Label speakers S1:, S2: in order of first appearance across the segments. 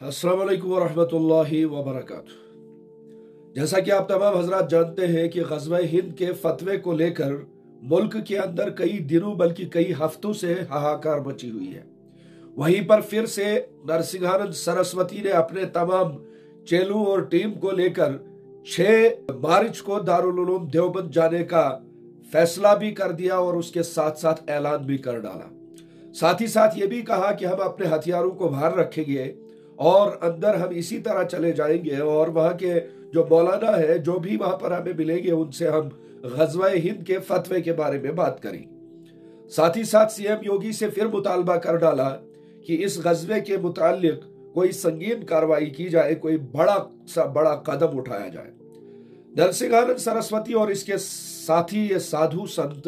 S1: अस्सलाम वालेकुम वरहमतुल्लाहि वबरकातुह। जैसा कि आप तमाम हजरात जानते हैं कि ग़ज़वा हिंद के फतवे को लेकर मुल्क के अंदर कई दिनों बल्कि कई हफ्तों से हाहाकार मची हुई है। वहीं पर फिर से नरसिंहानंद सरस्वती ने अपने तमाम चेलों और टीम को लेकर 6 मार्च को दारुल उलूम देवबंद जाने का फैसला भी कर दिया और उसके साथ साथ ऐलान भी कर डाला। साथ ही साथ ये भी कहा कि हम अपने हथियारों को बाहर रखेंगे और अंदर हम इसी तरह चले जाएंगे और वहां के जो मौलाना है जो भी वहां पर हमें मिलेंगे उनसे हम ग़ज़वा हिंद के फतवे के बारे में बात करें। साथ ही साथ सीएम योगी से फिर मुतालबा कर डाला कि इस ग़ज़वे के मुतालिक कोई संगीन कार्रवाई की जाए, कोई बड़ा सा बड़ा कदम उठाया जाए। नरसिंहानंद सरस्वती और इसके साथी ये साधु संत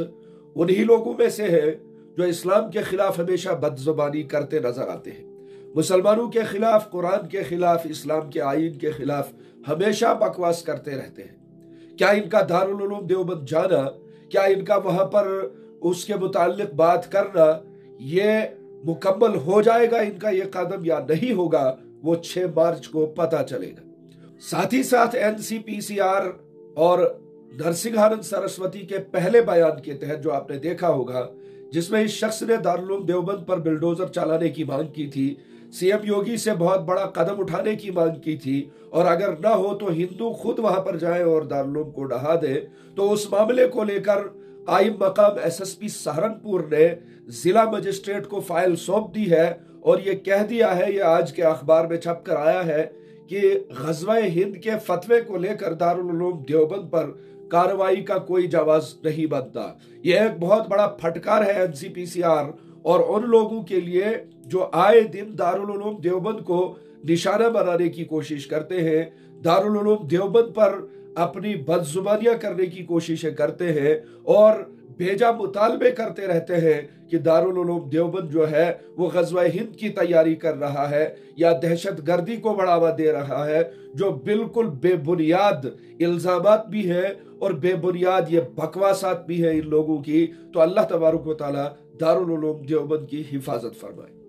S1: उन्हीं लोगों में से है जो इस्लाम के खिलाफ हमेशा बदजुबानी करते नजर आते हैं। मुसलमानों के खिलाफ, कुरान के खिलाफ, इस्लाम के आईन के खिलाफ हमेशा बकवास करते रहते हैं। क्या इनका दारुल उलूम देवबंद जाना, क्या इनका वहां पर उसके मुताल्लिक बात करना ये मुकम्मल हो जाएगा इनका ये कदम या नहीं होगा, वो 6 मार्च को पता चलेगा। साथ ही साथ एनसीपीसीआर और नरसिंहानंद सरस्वती के पहले बयान के तहत जो आपने देखा होगा, जिसमें इस शख्स ने दारुल उलूम देवबंद पर बिल्डोजर चलाने की मांग की थी, सीएम योगी से बहुत बड़ा कदम उठाने की मांग की थी और अगर ना हो तो हिंदू खुद वहां पर जाए और दारुल उलूम को ढहा दे, तो उस मामले को लेकर कायम मकाम एसएसपी सहारनपुर ने जिला मजिस्ट्रेट को फाइल सौंप दी है और ये कह दिया है, ये आज के अखबार में छप कर आया है कि ग़ज़वा हिंद के फतवे को लेकर दारुल उलूम देवबंद पर कार्रवाई का कोई जवाज नहीं बनता। यह एक बहुत बड़ा फटकार है एनसीपीसीआर और उन लोगों के लिए जो आए दिन दारुल उलूम देवबंद को निशाना बनाने की कोशिश करते हैं, दारुल उलूम देवबंद पर अपनी बदजुबानियां करने की कोशिशें करते हैं और बेजा मुतालबे करते रहते हैं कि दारुल उलूम देवबंद जो है वो ग़ज़वा हिंद की तैयारी कर रहा है या दहशत गर्दी को बढ़ावा दे रहा है, जो बिल्कुल बेबुनियाद इल्जामात भी है और बेबुनियाद ये बकवासात भी है इन लोगों की। तो अल्लाह तबारक व तआला दारुल उलूम देवबंद की हिफाजत फरमाए।